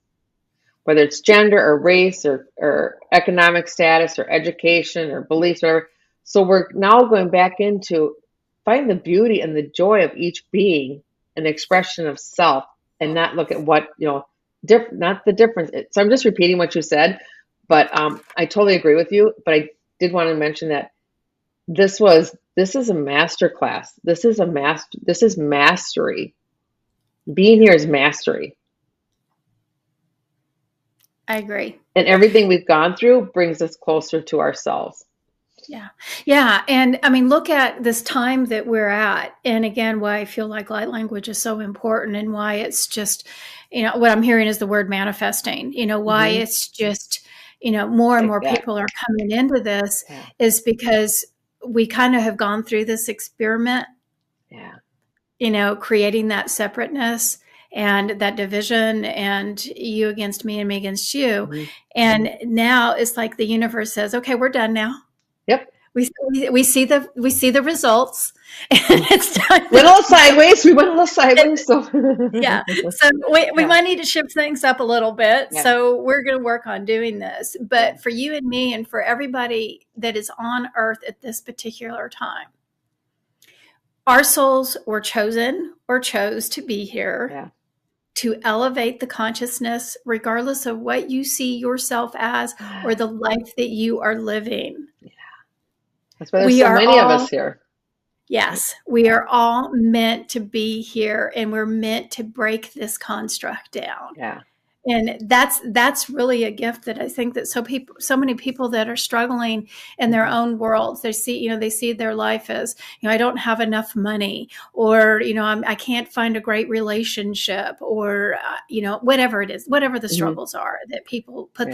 whether it's gender or race or economic status or education or beliefs, or whatever. So we're now going back into find the beauty and the joy of each being, an expression of self, and not look at what, not the difference. So I'm just repeating what you said, but I totally agree with you. But I did want to mention that this is a master class. This is mastery. Being here is mastery. I agree. And everything we've gone through brings us closer to ourselves. Yeah. Yeah. And I mean, look at this time that we're at. And again, why I feel like light language is so important, and why it's just, what I'm hearing is the word manifesting, why it's just, more and more people are coming into this is because we kind of have gone through this experiment, creating that separateness. and that division and you against me and me against you. Mm-hmm. And now it's like the universe says, okay, we're done now. Yep. We see the results. And it's time. We went a little sideways. So yeah. So we might need to shift things up a little bit. Yeah. So we're going to work on doing this. But for you and me and for everybody that is on earth at this particular time, our souls were chosen or chose to be here to elevate the consciousness, regardless of what you see yourself as or the life that you are living. Yeah. That's why there's so many of us here. Yes, we are all meant to be here, and we're meant to break this construct down. Yeah. And that's really a gift that I think that so many people that are struggling in their own worlds, they see their life as, I don't have enough money, or, I can't find a great relationship, or, whatever it is, whatever the struggles are that people put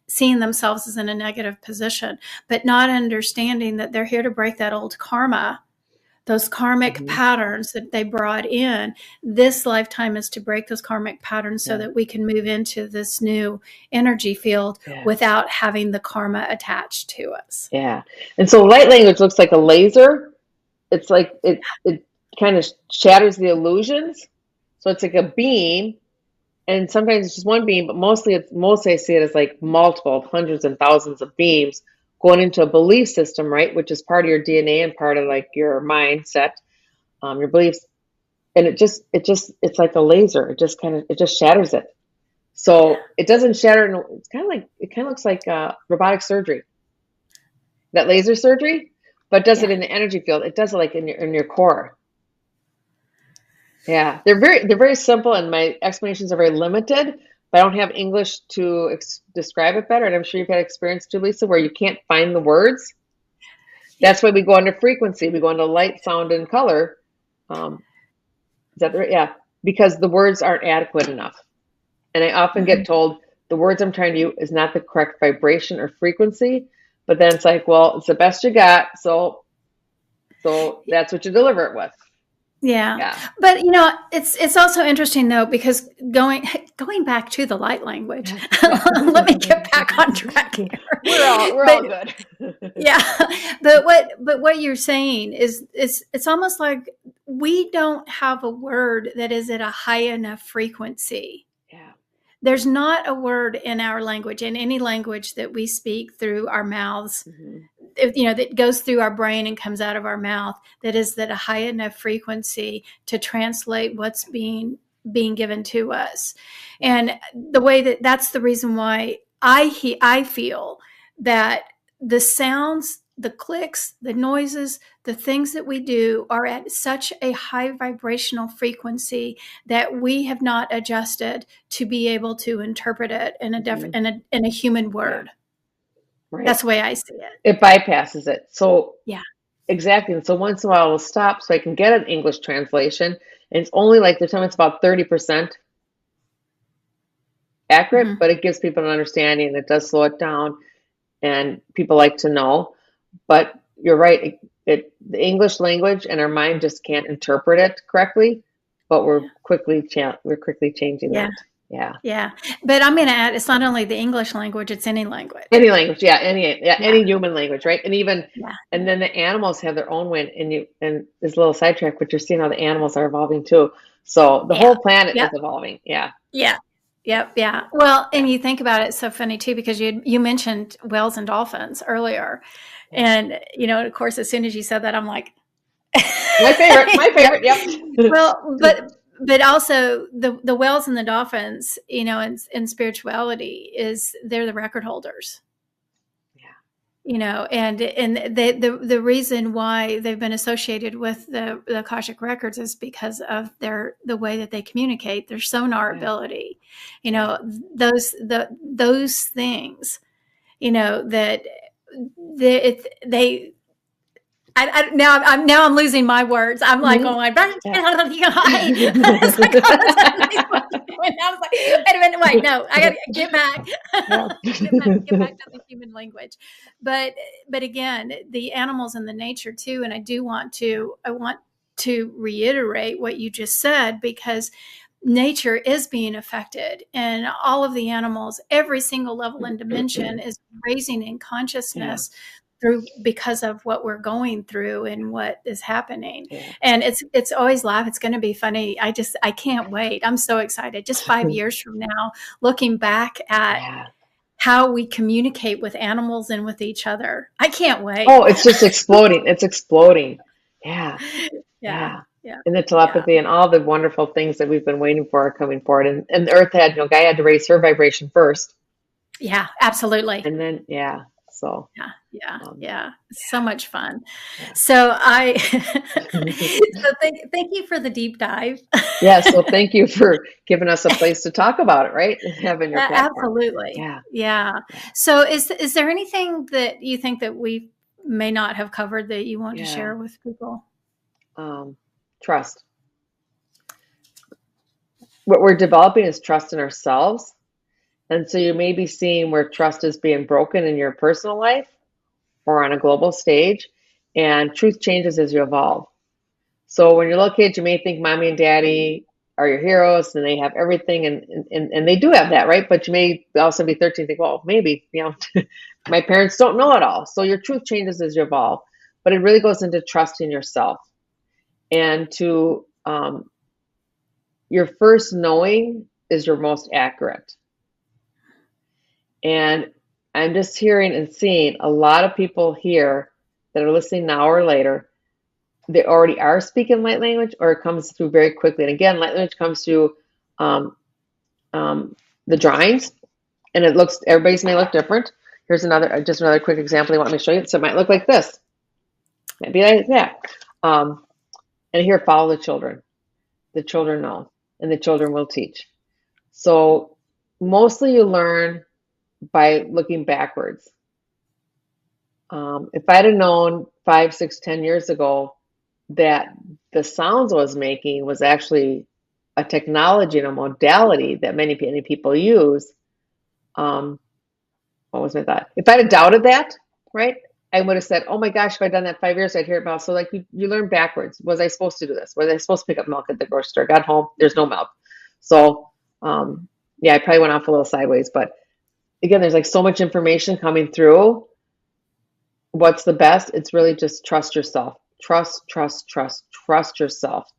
seeing themselves as in a negative position, but not understanding that they're here to break that old karma. Those karmic patterns that they brought in. This lifetime is to break those karmic patterns so that we can move into this new energy field without having the karma attached to us. Yeah. And so light language looks like a laser. It's like it kind of shatters the illusions. So it's like a beam, and sometimes it's just one beam, but mostly I see it as like multiple hundreds and thousands of beams going into a belief system, right? Which is part of your DNA and part of like your mindset, your beliefs. And it's like a laser. It just shatters it. So it doesn't shatter. It kind of looks like robotic surgery, that laser surgery, but it does it in the energy field. It does it like in your core. Yeah. They're very simple, and my explanations are very limited. But I don't have English to describe it better. And I'm sure you've had experience too, Lisa, where you can't find the words. That's why we go under frequency. We go into light, sound, and color. Is that right? Yeah. Because the words aren't adequate enough. And I often get told the words I'm trying to use is not the correct vibration or frequency. But then it's like, well, it's the best you got. So that's what you deliver it with. Yeah. But it's also interesting though, because going back to the light language, let me get back on track here. We're all good. Yeah. But what you're saying is it's almost like we don't have a word that is at a high enough frequency. Yeah. There's not a word in our language, in any language that we speak through our mouths, that goes through our brain and comes out of our mouth, that is at a high enough frequency to translate what's being given to us. And the way that's the reason why I feel that the sounds, the clicks, the noises, the things that we do are at such a high vibrational frequency that we have not adjusted to be able to interpret it in a human word. Right. That's the way I see it. It bypasses it. So exactly. And so once in a while we'll stop so I can get an English translation. And it's only like the time it's about 30% accurate, but it gives people an understanding, and it does slow it down, and people like to know. But you're right. The English language and our mind just can't interpret it correctly, but we're quickly changing that. Yeah. Yeah. But I'm going to add, it's not only the English language, it's any language. Any language. Yeah. Any human language. Right. And even, and then the animals have their own way, and this little sidetrack, but you're seeing how the animals are evolving too. So the whole planet is evolving. Yeah. Yeah. Yep. Yeah. Well, and you think about it, it's so funny too, because you mentioned whales and dolphins earlier. And, of course, as soon as you said that, I'm like, my favorite. Yep. Well, but also the whales and the dolphins, in spirituality they're the record holders. Yeah. And the reason why they've been associated with the Akashic Records is because of the way that they communicate, their sonar ability, those things, that now I'm losing my words. I'm like, oh my God. I was like, wait a minute, wait, no, I gotta get back. Get back to the human language. But again, the animals and the nature too. And I want to reiterate what you just said, because nature is being affected, and all of the animals, every single level and dimension is raising in consciousness through because of what we're going through and what is happening. And it's always laugh. It's going to be funny. I can't wait. I'm so excited. Just 5 years from now, looking back at how we communicate with animals and with each other. I can't wait. Oh, it's just exploding. It's exploding. Yeah. And the telepathy and all the wonderful things that we've been waiting for are coming forward. And the earth had, Gaia had to raise her vibration first. Yeah, absolutely. And then, so. So much fun. So thank you for the deep dive. So thank you for giving us a place to talk about it, right? Having your platform. Absolutely. So is there anything that you think that we may not have covered that you want to share with people? Trust. What we're developing is trust in ourselves. And so you may be seeing where trust is being broken in your personal life or on a global stage, and truth changes as you evolve. So when you're little kids, you may think mommy and daddy are your heroes and they have everything, and they do have that, right? But you may also be 13 and think, well, maybe, my parents don't know it all. So your truth changes as you evolve, but it really goes into trusting yourself. And to your first knowing is your most accurate. And I'm just hearing and seeing a lot of people here that are listening now or later. They already are speaking light language, or it comes through very quickly. And again, light language comes through the drawings, and everybody's may look different. Here's another quick example I want me to show you. So it might look like this. Might be like that. And here, follow the children. The children know, and the children will teach. So mostly you learn by looking backwards. If I'd have known 5, 6, 10 years ago that the sounds I was making was actually a technology and a modality that many people use, what was my thought? If I'd have doubted that, right, I would have said, oh my gosh, if I'd done that 5 years, I'd hear about. So like you learn backwards. Was I supposed to do this? Was I supposed to pick up milk at the grocery store? Got home, there's no milk. So I probably went off a little sideways, but again, there's like so much information coming through. What's the best? It's really just trust yourself. Trust yourself.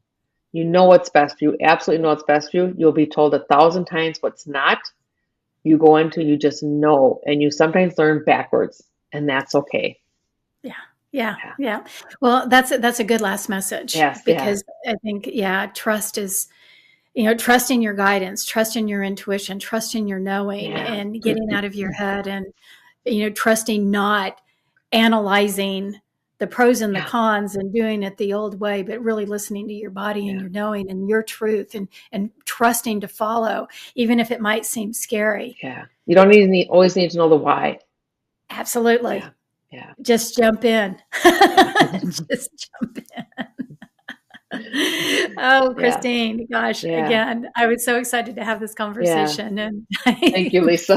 You know what's best for you. Absolutely know what's best for you. You'll be told 1,000 times what's not. You go into, you just know, and you sometimes learn backwards, and that's okay. Yeah. Well, that's a good last message. Because I think, trust is, trusting your guidance, trusting your intuition, trusting your knowing, and getting out of your head, and, trusting, not analyzing the pros and the cons and doing it the old way, but really listening to your body and your knowing and your truth, and trusting to follow, even if it might seem scary. You don't always need to know the why. Absolutely. Just jump in. Just jump in. Oh, Kristine, gosh, again, I was so excited to have this conversation. And thank you, Lisa.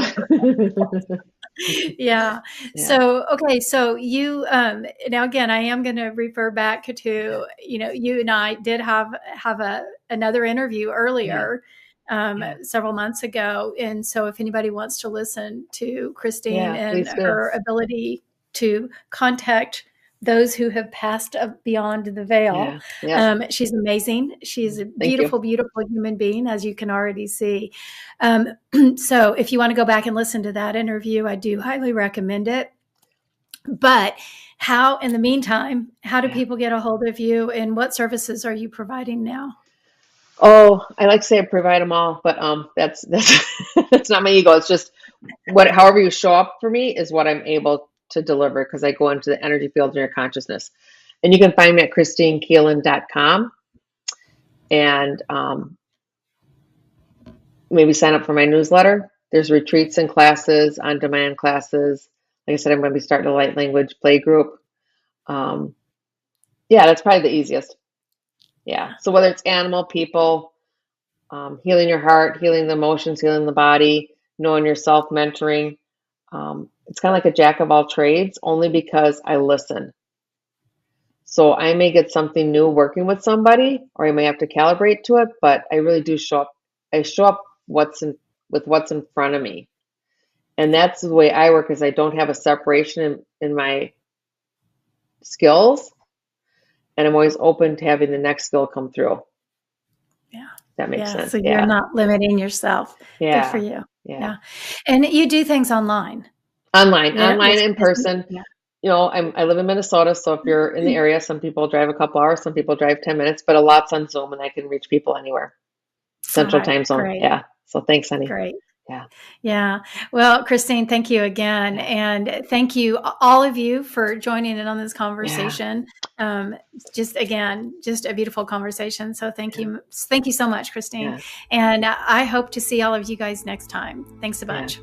So, okay. So you, now again, I am going to refer back to, you and I did have another interview earlier, several months ago. And so if anybody wants to listen to Kristine and her ability to contact those who have passed beyond the veil. She's amazing. She's a beautiful human being, as you can already see. So if you want to go back and listen to that interview, I do highly recommend it. But in the meantime, how do people get a hold of you, and what services are you providing now? Oh, I like to say I provide them all, but that's that's not my ego. It's just however you show up for me is what I'm able to deliver, because I go into the energy field in your consciousness. And you can find me at KristineKieland.com, and maybe sign up for my newsletter. There's retreats and classes, on-demand classes. Like I said, I'm going to be starting a light language play group. That's probably the easiest. So whether it's animal, people, healing your heart, healing the emotions, healing the body, knowing yourself, mentoring, it's kind of like a jack of all trades, only because I listen. So I may get something new working with somebody, or I may have to calibrate to it, but I really do show up I show up with what's in front of me. And that's the way I work, is I don't have a separation in my skills, and I'm always open to having the next skill come through. Yeah. That makes sense. So you're not limiting yourself. Yeah. Good for you. Yeah. And you do things online. Online, in person. Yeah. You know, I live in Minnesota, so if you're in the area, some people drive a couple hours, some people drive 10 minutes, but a lot's on Zoom, and I can reach people anywhere. Central time zone. Great. Yeah. So thanks, honey. Great. Yeah. Yeah. Well, Kristine, thank you again. And thank you, all of you, for joining in on this conversation. Just a beautiful conversation. So thank you. Thank you so much, Kristine. And I hope to see all of you guys next time. Thanks a bunch.